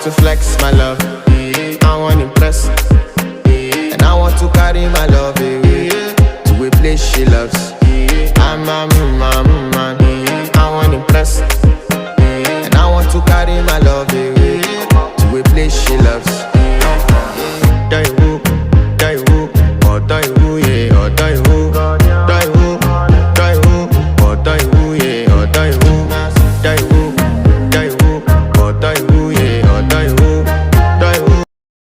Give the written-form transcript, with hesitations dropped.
want to flex my love, I want impress, and I want to carry my love away to a place she loves. I'm a man, I want impress, and I want to carry my love away